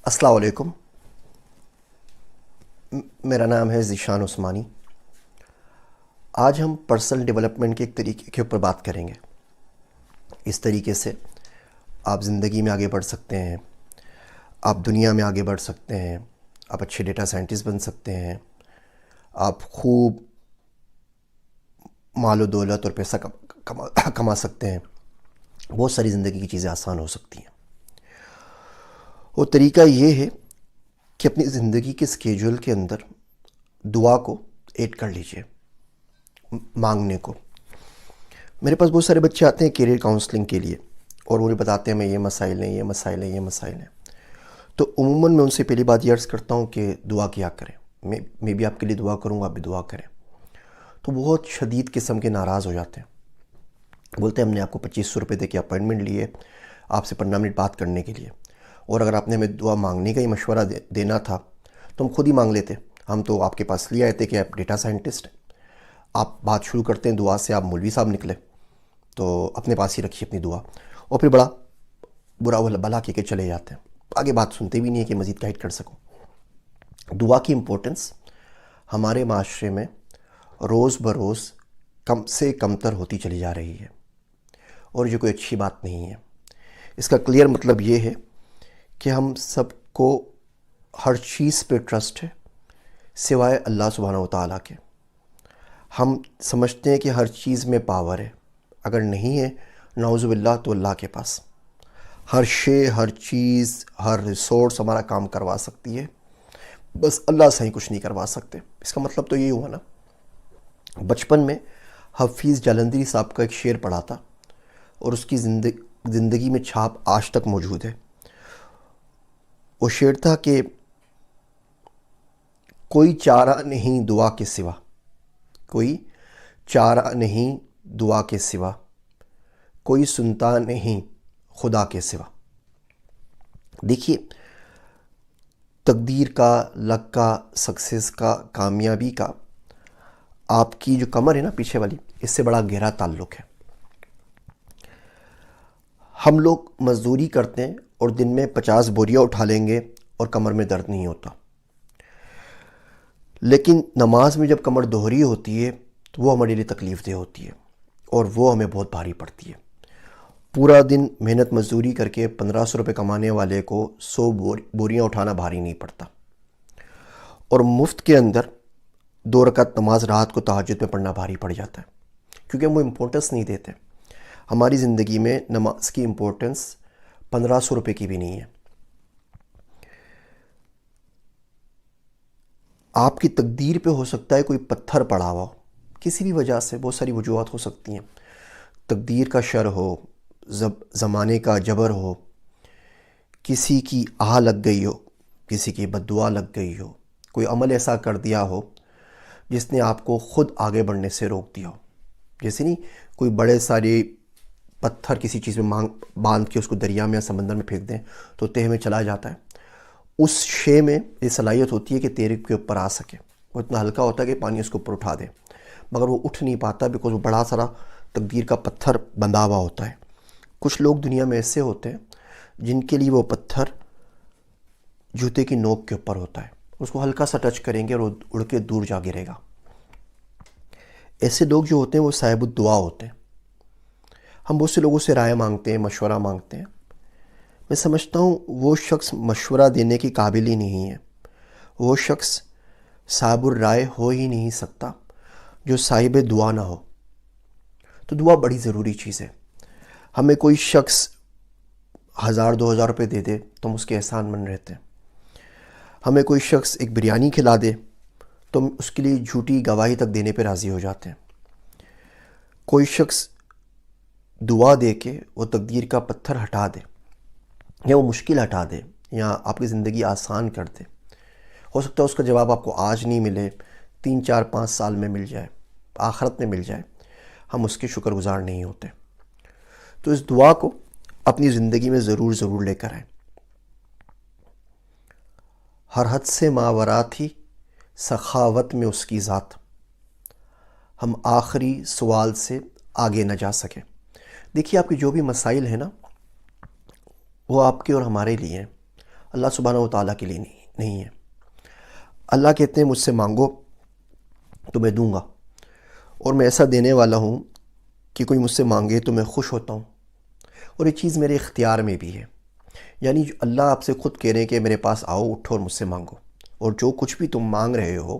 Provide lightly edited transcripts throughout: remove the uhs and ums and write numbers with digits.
السلام علیکم۔ میرا نام ہے ذیشان عثمانی۔ آج ہم پرسنل ڈیولپمنٹ کے ایک طریقے کے اوپر بات کریں گے۔ اس طریقے سے آپ زندگی میں آگے بڑھ سکتے ہیں، آپ دنیا میں آگے بڑھ سکتے ہیں، آپ اچھے ڈیٹا سائنٹسٹ بن سکتے ہیں، آپ خوب مال و دولت اور پیسہ کما سکتے ہیں، بہت ساری زندگی کی چیزیں آسان ہو سکتی ہیں۔ وہ طریقہ یہ ہے کہ اپنی زندگی کے اسکیجول کے اندر دعا کو ایڈ کر لیجئے، مانگنے کو۔ میرے پاس بہت سارے بچے آتے ہیں کیریئر کاؤنسلنگ کے لیے اور مجھے بتاتے ہیں میں یہ مسائل ہیں، یہ مسائل ہیں، یہ مسائل ہیں۔ تو عموماً میں ان سے پہلی بات یہ عرض کرتا ہوں کہ دعا کیا کریں، میں بھی آپ کے لیے دعا کروں گا، آپ بھی دعا کریں۔ تو بہت شدید قسم کے ناراض ہو جاتے ہیں، بولتے ہیں ہم نے آپ کو 2500 روپے دے کے اپائنٹمنٹ لیے آپ سے 15 منٹ بات کرنے کے لیے، اور اگر آپ نے ہمیں دعا مانگنے کا ہی مشورہ دینا تھا تو ہم خود ہی مانگ لیتے۔ ہم تو آپ کے پاس لے آئے تھے کہ آپ ڈیٹا سائنٹسٹ ہیں، آپ بات شروع کرتے ہیں دعا سے، آپ مولوی صاحب نکلے، تو اپنے پاس ہی رکھیے اپنی دعا، اور پھر بڑا برا بلا کے چلے جاتے ہیں، آگے بات سنتے بھی نہیں ہے کہ مزید گائیڈ کر سکوں۔ دعا کی امپورٹنس ہمارے معاشرے میں روز بروز کم سے کم تر ہوتی چلی جا رہی ہے، اور یہ کوئی اچھی بات نہیں ہے۔ اس کا کلیئر مطلب یہ ہے کہ ہم سب کو ہر چیز پہ ٹرسٹ ہے سوائے اللہ سبحانہ و تعالیٰ کے۔ ہم سمجھتے ہیں کہ ہر چیز میں پاور ہے، اگر نہیں ہے نعوذ باللہ تو اللہ کے پاس ہر شے، ہر چیز، ہر ریسورس ہمارا کام کروا سکتی ہے، بس اللہ سے ہی کچھ نہیں کروا سکتے۔ اس کا مطلب تو یہ ہوا نا۔ بچپن میں حفیظ جالندھری صاحب کا ایک شعر پڑھا تھا، اور اس کی زندگی میں چھاپ آج تک موجود ہے۔ وہ شعر تھا کہ کوئی چارہ نہیں دعا کے سوا، کوئی چارہ نہیں دعا کے سوا، کوئی سنتا نہیں خدا کے سوا۔ دیکھیے، تقدیر کا، لک کا، سکسیس کا، کامیابی کا آپ کی جو کمر ہے نا پیچھے والی، اس سے بڑا گہرا تعلق ہے۔ ہم لوگ مزدوری کرتے ہیں اور دن میں 50 بوریاں اٹھا لیں گے اور کمر میں درد نہیں ہوتا، لیکن نماز میں جب کمر دوہری ہوتی ہے تو وہ ہمارے لیے تکلیف دہ ہوتی ہے، اور وہ ہمیں بہت بھاری پڑتی ہے۔ پورا دن محنت مزدوری کر کے 1500 روپے کمانے والے کو 100 بوریاں اٹھانا بھاری نہیں پڑتا، اور مفت کے اندر 2 رکعت نماز رات کو تہجد میں پڑھنا بھاری پڑ جاتا ہے، کیونکہ ہم وہ امپورٹنس نہیں دیتے۔ ہماری زندگی میں نماز کی امپورٹنس 1500 روپے کی بھی نہیں ہے۔ آپ کی تقدیر پہ ہو سکتا ہے کوئی پتھر پڑا ہوا ہو، کسی بھی وجہ سے، بہت ساری وجوہات ہو سکتی ہیں۔ تقدیر کا شر ہو، زمانے کا جبر ہو، کسی کی آہ لگ گئی ہو، کسی کی بد دعا لگ گئی ہو، کوئی عمل ایسا کر دیا ہو جس نے آپ کو خود آگے بڑھنے سے روک دیا ہو۔ جیسے نہیں کوئی بڑے سارے پتھر کسی چیز میں باندھ کے اس کو دریا میں یا سمندر میں پھینک دیں تو تہہ میں چلا جاتا ہے۔ اس شے میں یہ صلاحیت ہوتی ہے کہ تیرے کے اوپر آ سکے، وہ اتنا ہلکا ہوتا ہے کہ پانی اس کے اوپر اٹھا دے، مگر وہ اٹھ نہیں پاتا بیکاز وہ بڑا سارا تقدیر کا پتھر بندھا ہوا ہوتا ہے۔ کچھ لوگ دنیا میں ایسے ہوتے ہیں جن کے لیے وہ پتھر جوتے کی نوک کے اوپر ہوتا ہے، اس کو ہلکا سا ٹچ کریں گے اور وہ اڑ کے دور جا گرے گا۔ ایسے لوگ جو ہوتے ہیں وہ صاحب الدعا ہوتے ہیں۔ ہم بہت سے لوگوں سے رائے مانگتے ہیں، مشورہ مانگتے ہیں۔ میں سمجھتا ہوں وہ شخص مشورہ دینے کے قابل ہی نہیں ہے، وہ شخص صاحب الرائے ہو ہی نہیں سکتا جو صاحب دعا نہ ہو۔ تو دعا بڑی ضروری چیز ہے۔ ہمیں کوئی شخص 1000-2000 روپے دے دے تو ہم اس کے احسان مند رہتے ہیں۔ ہمیں کوئی شخص ایک بریانی کھلا دے تو ہم اس کے لیے جھوٹی گواہی تک دینے پہ راضی ہو جاتے ہیں۔ کوئی شخص دعا دے کے وہ تقدیر کا پتھر ہٹا دے، یا وہ مشکل ہٹا دے، یا آپ کی زندگی آسان کر دے، ہو سکتا ہے اس کا جواب آپ کو آج نہیں ملے، 3-4-5 سال میں مل جائے، آخرت میں مل جائے، ہم اس کے شکر گزار نہیں ہوتے۔ تو اس دعا کو اپنی زندگی میں ضرور لے کر آئیں۔ ہر حد سے ماورا تھی سخاوت میں اس کی ذات، ہم آخری سوال سے آگے نہ جا سکے۔ دیکھیے، آپ کے جو بھی مسائل ہیں نا، وہ آپ کے اور ہمارے لیے ہیں۔ اللہ سبحانہ و تعالیٰ کے لیے نہیں ہے۔ اللہ کہتے ہیں مجھ سے مانگو تو میں دوں گا، اور میں ایسا دینے والا ہوں کہ کوئی مجھ سے مانگے تو میں خوش ہوتا ہوں، اور یہ چیز میرے اختیار میں بھی ہے۔ یعنی اللہ آپ سے خود کہہ رہے ہیں کہ میرے پاس آؤ، اٹھو اور مجھ سے مانگو، اور جو کچھ بھی تم مانگ رہے ہو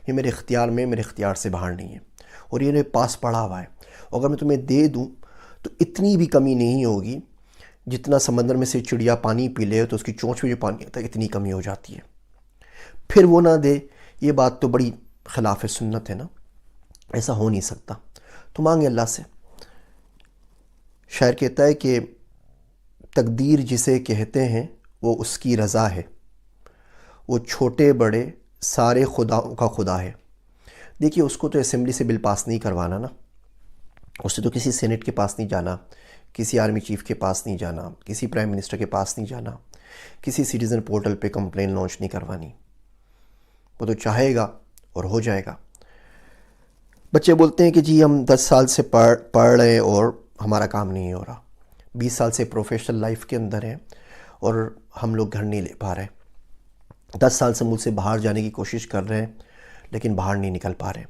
یہ میرے اختیار میں، میرے اختیار سے باہر نہیں ہے، اور یہ میرے پاس پڑا ہوا ہے۔ اور اگر میں تمہیں دے دوں تو اتنی بھی کمی نہیں ہوگی، جتنا سمندر میں سے چڑیا پانی پی لے تو اس کی چونچ میں جو پانی آتا ہے اتنی کمی ہو جاتی ہے، پھر وہ نہ دے۔ یہ بات تو بڑی خلاف سنت ہے نا، ایسا ہو نہیں سکتا۔ تو مانگے اللہ سے۔ شاعر کہتا ہے کہ تقدیر جسے کہتے ہیں وہ اس کی رضا ہے، وہ چھوٹے بڑے سارے خداؤں کا خدا ہے۔ دیکھیے اس کو تو اسمبلی سے بل پاس نہیں کروانا نا، اس سے تو کسی سینٹ کے پاس نہیں جانا، کسی آرمی چیف کے پاس نہیں جانا، کسی پرائم منسٹر کے پاس نہیں جانا، کسی سٹیزن پورٹل پہ کمپلین لانچ نہیں کروانی۔ وہ تو چاہے گا اور ہو جائے گا۔ بچے بولتے ہیں کہ جی ہم 10 سال سے پڑھ رہے ہیں اور ہمارا کام نہیں ہو رہا، 20 سال سے پروفیشنل لائف کے اندر ہیں اور ہم لوگ گھر نہیں لے پا رہے، 10 سال سے ملک سے باہر جانے کی کوشش کر رہے ہیں لیکن باہر نہیں نکل پا رہے۔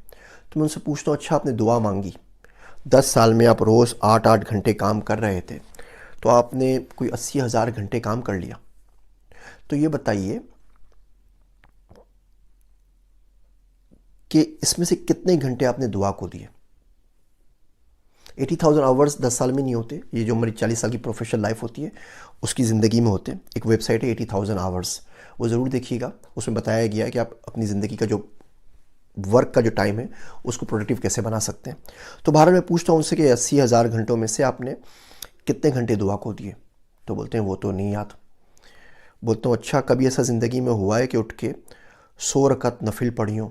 تو میں ان سے پوچھتا ہوں اچھا آپ نے دعا مانگی، 10 سال میں آپ روز 8 گھنٹے کام کر رہے تھے، تو آپ نے کوئی 80,000 گھنٹے کام کر لیا، تو یہ بتائیے کہ اس میں سے کتنے گھنٹے آپ نے دعا کو دیے؟ 80,000 آورز 10 سال میں نہیں ہوتے، یہ جو ہماری 40 سال کی پروفیشنل لائف ہوتی ہے اس کی زندگی میں ہوتے ہیں۔ ایک ویب سائٹ ہے 80,000 آورز، وہ ضرور دیکھیے گا، اس میں بتایا گیا ہے کہ آپ اپنی زندگی کا جو ورک کا جو ٹائم ہے اس کو پروڈکٹیو کیسے بنا سکتے ہیں۔ تو بہرحال میں پوچھتا ہوں ان سے کہ 80,000 گھنٹوں میں سے آپ نے کتنے گھنٹے دعا کو دیے؟ تو بولتے ہیں وہ تو نہیں یاد۔ بولتا ہوں اچھا کبھی ایسا زندگی میں ہوا ہے کہ اٹھ کے 100 رکعت نفل پڑھی ہوں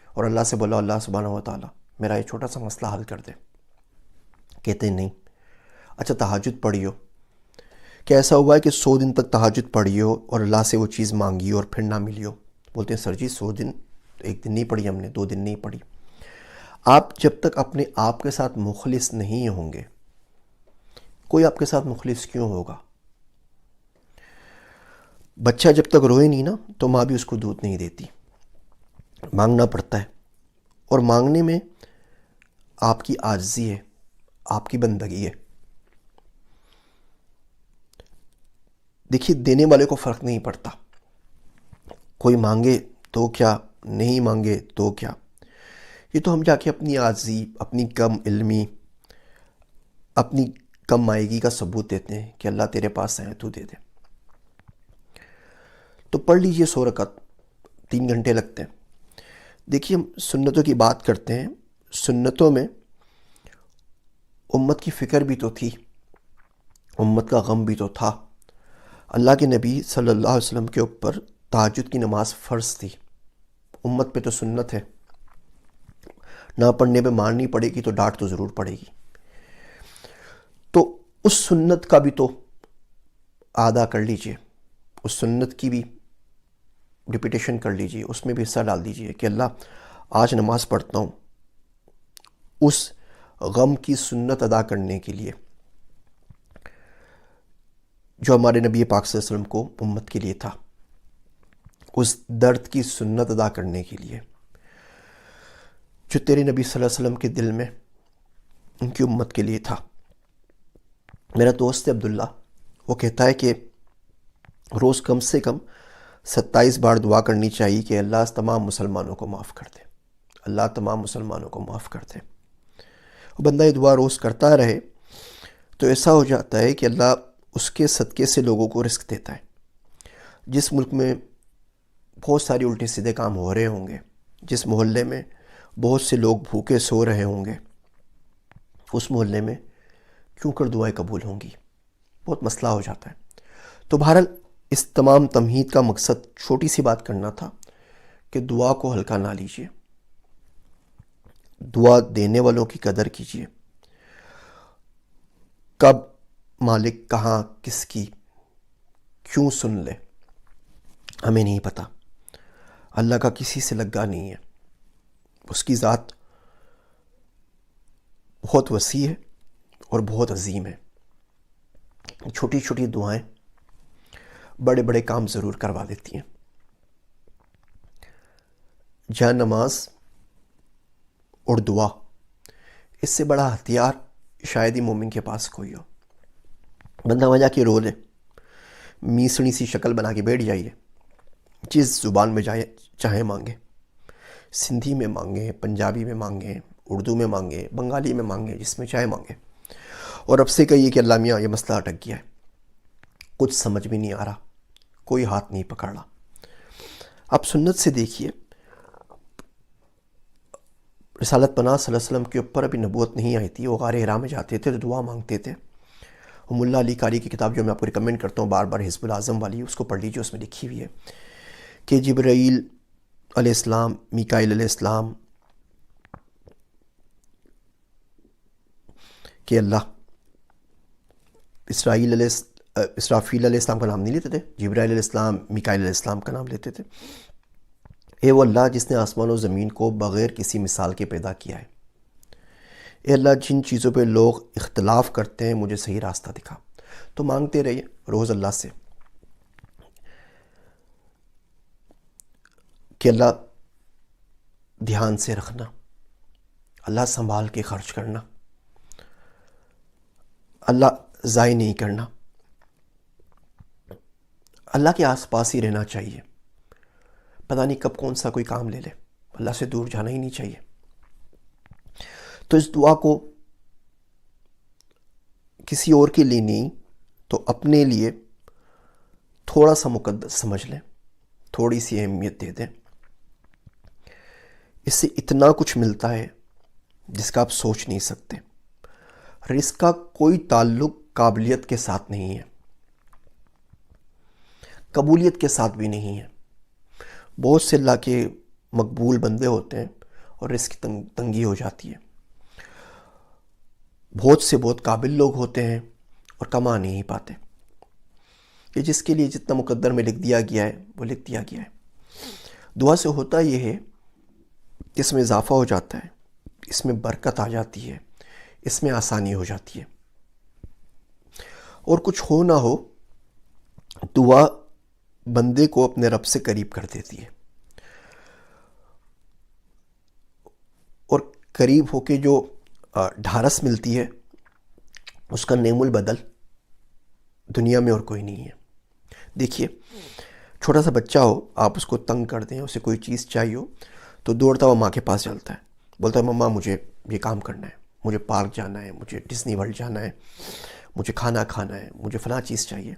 اور اللہ سے بولا اللہ سبحانہ و تعالیٰ میرا یہ چھوٹا سا مسئلہ حل کر دے؟ کہتے ہیں نہیں۔ اچھا تہجد پڑھی ہو، کیا ایسا ہوا ہے کہ 100 دن تک تہجد پڑھی ہو اور اللہ سے وہ چیز مانگی اور پھر نہ ملی ہو؟ بولتے ہیں سر جی 100 دن ایک دن نہیں پڑھی ہم نے، 2 دن نہیں پڑھی۔ آپ جب تک اپنے آپ کے ساتھ مخلص نہیں ہوں گے، کوئی آپ کے ساتھ مخلص کیوں ہوگا؟ بچہ جب تک روئے نہیں نا تو ماں بھی اس کو دودھ نہیں دیتی، مانگنا پڑتا ہے، اور مانگنے میں آپ کی عاجزی ہے، آپ کی بندگی ہے۔ دیکھیے دینے والے کو فرق نہیں پڑتا، کوئی مانگے تو کیا، نہیں مانگے تو کیا، یہ تو ہم جا کے اپنی عاجزی، اپنی کم علمی، اپنی کم مائگی کا ثبوت دیتے ہیں کہ اللہ تیرے پاس ہے تو دے دے۔ تو پڑھ لیجئے 100 رکعت، 3 گھنٹے لگتے ہیں۔ دیکھیے ہم سنتوں کی بات کرتے ہیں، سنتوں میں امت کی فکر بھی تو تھی، امت کا غم بھی تو تھا۔ اللہ کے نبی صلی اللہ علیہ وسلم کے اوپر تہجد کی نماز فرض تھی، امت پہ تو سنت ہے، نہ پڑھنے پہ مارنی پڑے گی تو ڈانٹ تو ضرور پڑے گی۔ تو اس سنت کا بھی تو ادا کر لیجئے، اس سنت کی بھی ریپیٹیشن کر لیجئے، اس میں بھی حصہ ڈال دیجئے کہ اللہ آج نماز پڑھتا ہوں اس غم کی سنت ادا کرنے کے لیے جو ہمارے نبی پاک صلی اللہ علیہ وسلم کو امت کے لیے تھا، اس درد کی سنت ادا کرنے کے لیے جو تیرے نبی صلی اللہ علیہ وسلم کے دل میں ان کی امت کے لیے تھا۔ میرا دوست عبداللہ وہ کہتا ہے کہ روز کم سے کم 27 بار دعا کرنی چاہیے کہ اللہ تمام مسلمانوں کو معاف کر دے، اللہ تمام مسلمانوں کو معاف کر دے۔ بندہ یہ دعا روز کرتا رہے تو ایسا ہو جاتا ہے کہ اللہ اس کے صدقے سے لوگوں کو رزق دیتا ہے۔ جس ملک میں بہت ساری الٹے سیدھے کام ہو رہے ہوں گے، جس محلے میں بہت سے لوگ بھوکے سو رہے ہوں گے، اس محلے میں کیوں کر دعائیں قبول ہوں گی؟ بہت مسئلہ ہو جاتا ہے۔ تو بہرحال اس تمام تمہید کا مقصد چھوٹی سی بات کرنا تھا کہ دعا کو ہلکا نہ لیجیے، دعا دینے والوں کی قدر کیجیے۔ کب مالک کہاں کس کی کیوں سن لے ہمیں نہیں پتہ، اللہ کا کسی سے لگا نہیں ہے، اس کی ذات بہت وسیع ہے اور بہت عظیم ہے۔ چھوٹی چھوٹی دعائیں بڑے بڑے کام ضرور کروا دیتی ہیں. جہاں نماز اور دعا، اس سے بڑا ہتھیار شاید ہی مومن کے پاس کوئی ہو. بندہ وہاں جا کے رو لے، میسنی سی شکل بنا کے بیٹھ جائیے، جس زبان میں جائے چاہے مانگے، سندھی میں مانگے، پنجابی میں مانگے، اردو میں مانگے، بنگالی میں مانگے، جس میں چاہے مانگے، اور اب سے کہیے کہ اللہ میاں یہ مسئلہ اٹک گیا ہے، کچھ سمجھ بھی نہیں آ رہا، کوئی ہاتھ نہیں پکڑ رہا. اب سنت سے دیکھیے، رسالت پناہ صلی اللہ علیہ وسلم کے اوپر ابھی نبوت نہیں آئی تھی، وہ غار حرا میں جاتے تھے تو دعا مانگتے تھے. ملا علی قاری کی کتاب جو میں آپ کو ریکمنڈ کرتا ہوں بار بار، حزب الاعظم والی، اس کو پڑھ لیجیے. اس میں لکھی ہوئی ہے کہ جبرائیل علیہ السلام، میکائیل علیہ السلام کہ اللہ، اسرافیل علیہ السلام کا نام نہیں لیتے تھے، جبرائیل علیہ السلام، میکائیل علیہ السلام کا نام لیتے تھے. اے وہ اللہ جس نے آسمان و زمین کو بغیر کسی مثال کے پیدا کیا ہے، اے اللہ جن چیزوں پہ لوگ اختلاف کرتے ہیں مجھے صحیح راستہ دکھا. تو مانگتے رہیے روز اللہ سے کہ اللہ دھیان سے رکھنا، اللہ سنبھال کے خرچ کرنا، اللہ ضائع نہیں کرنا، اللہ کے آس پاس ہی رہنا چاہیے. پتہ نہیں کب کون سا کوئی کام لے لے، اللہ سے دور جانا ہی نہیں چاہیے. تو اس دعا کو کسی اور کے لیے نہیں تو اپنے لیے تھوڑا سا مقدس سمجھ لیں، تھوڑی سی اہمیت دے دیں. اس سے اتنا کچھ ملتا ہے جس کا آپ سوچ نہیں سکتے، اور اس کا کوئی تعلق قابلیت کے ساتھ نہیں ہے، قبولیت کے ساتھ بھی نہیں ہے. بہت سے اللہ کے مقبول بندے ہوتے ہیں اور اس کی تنگی ہو جاتی ہے. بہت سے بہت قابل لوگ ہوتے ہیں اور کما نہیں پاتے، کہ جس کے لیے جتنا مقدر میں لکھ دیا گیا ہے وہ لکھ دیا گیا ہے. دعا سے ہوتا یہ ہے کہ اس میں اضافہ ہو جاتا ہے، اس میں برکت آ جاتی ہے، اس میں آسانی ہو جاتی ہے. اور کچھ ہو نہ ہو، دعا بندے کو اپنے رب سے قریب کر دیتی ہے، اور قریب ہو کے جو ڈھارس ملتی ہے اس کا نعم البدل دنیا میں اور کوئی نہیں ہے. دیکھیے، چھوٹا سا بچہ ہو، آپ اس کو تنگ کر دیں، اسے کوئی چیز چاہیے ہو تو دوڑتا ہوا ماں کے پاس چلتا ہے، بولتا ہے مما مجھے یہ کام کرنا ہے، مجھے پارک جانا ہے، مجھے ڈزنی ورلڈ جانا ہے، مجھے کھانا کھانا ہے، مجھے فلاں چیز چاہیے.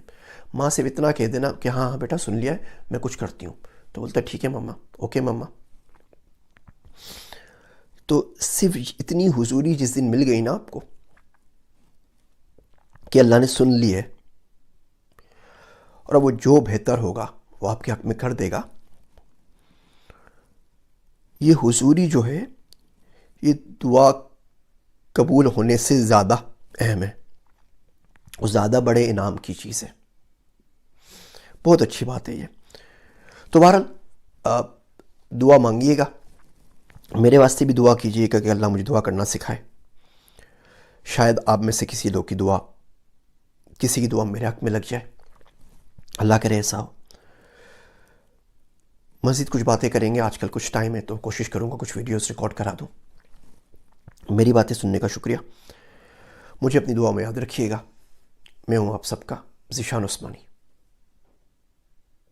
ماں سے اتنا کہہ دینا کہ ہاں ہاں بیٹا سن لیا ہے، میں کچھ کرتی ہوں، تو بولتا ہے ٹھیک ہے مما، اوکے مما. تو صرف اتنی حضوری جس دن مل گئی نا آپ کو کہ اللہ نے سن لی ہے، اور اب وہ جو بہتر ہوگا وہ آپ کے حق میں کر دے گا، یہ حضوری جو ہے یہ دعا قبول ہونے سے زیادہ اہم ہے، اور زیادہ بڑے انعام کی چیز ہے. بہت اچھی بات ہے یہ. تو بہرحال دعا مانگیے گا، میرے واسطے بھی دعا کیجیے گا کہ اللہ مجھے دعا کرنا سکھائے. شاید آپ میں سے کسی لوگ کی دعا، کسی کی دعا میرے حق میں لگ جائے، اللہ کرے ایسا ہو. مزید کچھ باتیں کریں گے، آج کل کچھ ٹائم ہے تو کوشش کروں گا کچھ ویڈیوز ریکارڈ کرا دوں. میری باتیں سننے کا شکریہ. مجھے اپنی دعا میں یاد رکھیے گا. میں ہوں آپ سب کا ذیشان عثمانی.